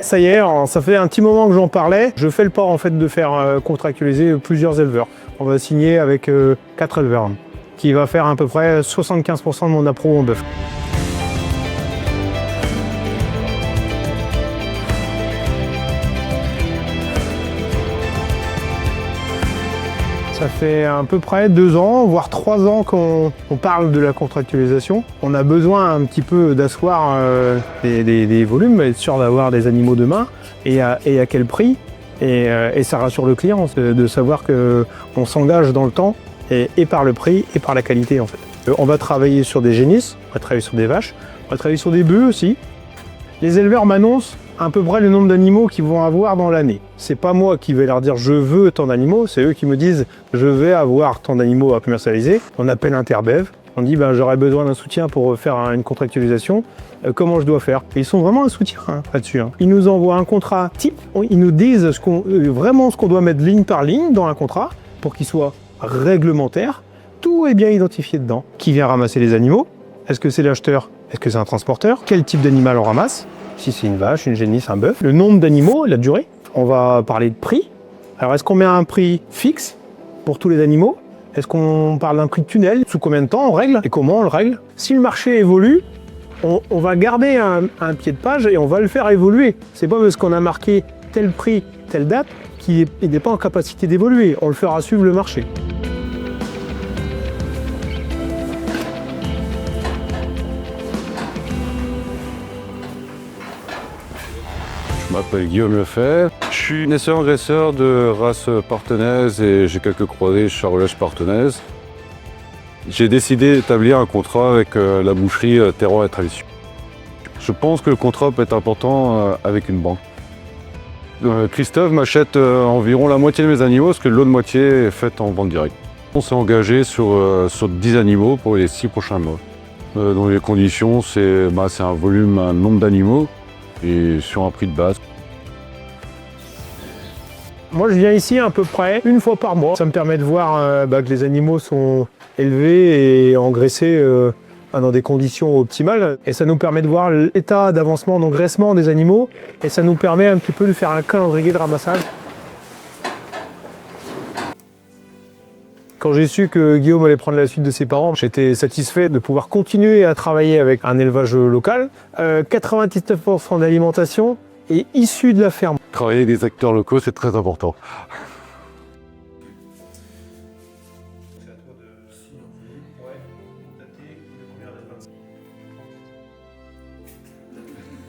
ça y est, ça fait un petit moment que j'en parlais. Je fais le pas en fait de faire contractualiser plusieurs éleveurs. On va signer avec 4 éleveurs, qui va faire à peu près 75% de mon appro en bœuf. Ça fait à peu près 2 ans, voire 3 ans qu'on parle de la contractualisation. On a besoin un petit peu d'asseoir des volumes, être sûr d'avoir des animaux demain et à quel prix. Et ça rassure le client de savoir qu'on s'engage dans le temps et par le prix et par la qualité en fait. On va travailler sur des génisses, on va travailler sur des vaches, on va travailler sur des bœufs aussi. Les éleveurs m'annoncent à peu près le nombre d'animaux qu'ils vont avoir dans l'année. C'est pas moi qui vais leur dire je veux tant d'animaux, c'est eux qui me disent je vais avoir tant d'animaux à commercialiser. On appelle Interbev, on dit j'aurais besoin d'un soutien pour faire une contractualisation, comment je dois faire. Et ils sont vraiment un soutien là-dessus. Ils nous envoient un contrat type, ils nous disent vraiment ce qu'on doit mettre ligne par ligne dans un contrat pour qu'il soit réglementaire. Tout est bien identifié dedans. Qui vient ramasser les animaux? Est-ce que c'est l'acheteur? Est-ce que c'est un transporteur? Quel type d'animal on ramasse? Si c'est une vache, une génisse, un bœuf. Le nombre d'animaux, la durée. On va parler de prix. Alors, est-ce qu'on met un prix fixe pour tous les animaux? Est-ce qu'on parle d'un prix de tunnel? Sous combien de temps on règle? Et comment on le règle? Si le marché évolue, on va garder un pied de page et on va le faire évoluer. C'est pas parce qu'on a marqué tel prix, telle date, qu'il n'est pas en capacité d'évoluer. On le fera suivre le marché. Je m'appelle Guillaume Lefebvre. Je suis naisseur-engraisseur de race partenaise et j'ai quelques croisés charolaises partenaises. J'ai décidé d'établir un contrat avec la boucherie Terroir et Tradition. Je pense que le contrat peut être important avec une banque. Christophe m'achète environ la moitié de mes animaux parce que l'autre moitié est faite en vente directe. On s'est engagé sur 10 animaux pour les 6 prochains mois. Dans les conditions, c'est un volume, un nombre d'animaux et sur un prix de base. Moi, je viens ici à peu près une fois par mois. Ça me permet de voir que les animaux sont élevés et engraissés dans des conditions optimales. Et ça nous permet de voir l'état d'avancement d'engraissement des animaux. Et ça nous permet un petit peu de faire un calendrier de ramassage. Quand j'ai su que Guillaume allait prendre la suite de ses parents, j'étais satisfait de pouvoir continuer à travailler avec un élevage local. 99% d'alimentation est issue de la ferme. Travailler avec des acteurs locaux, c'est très important.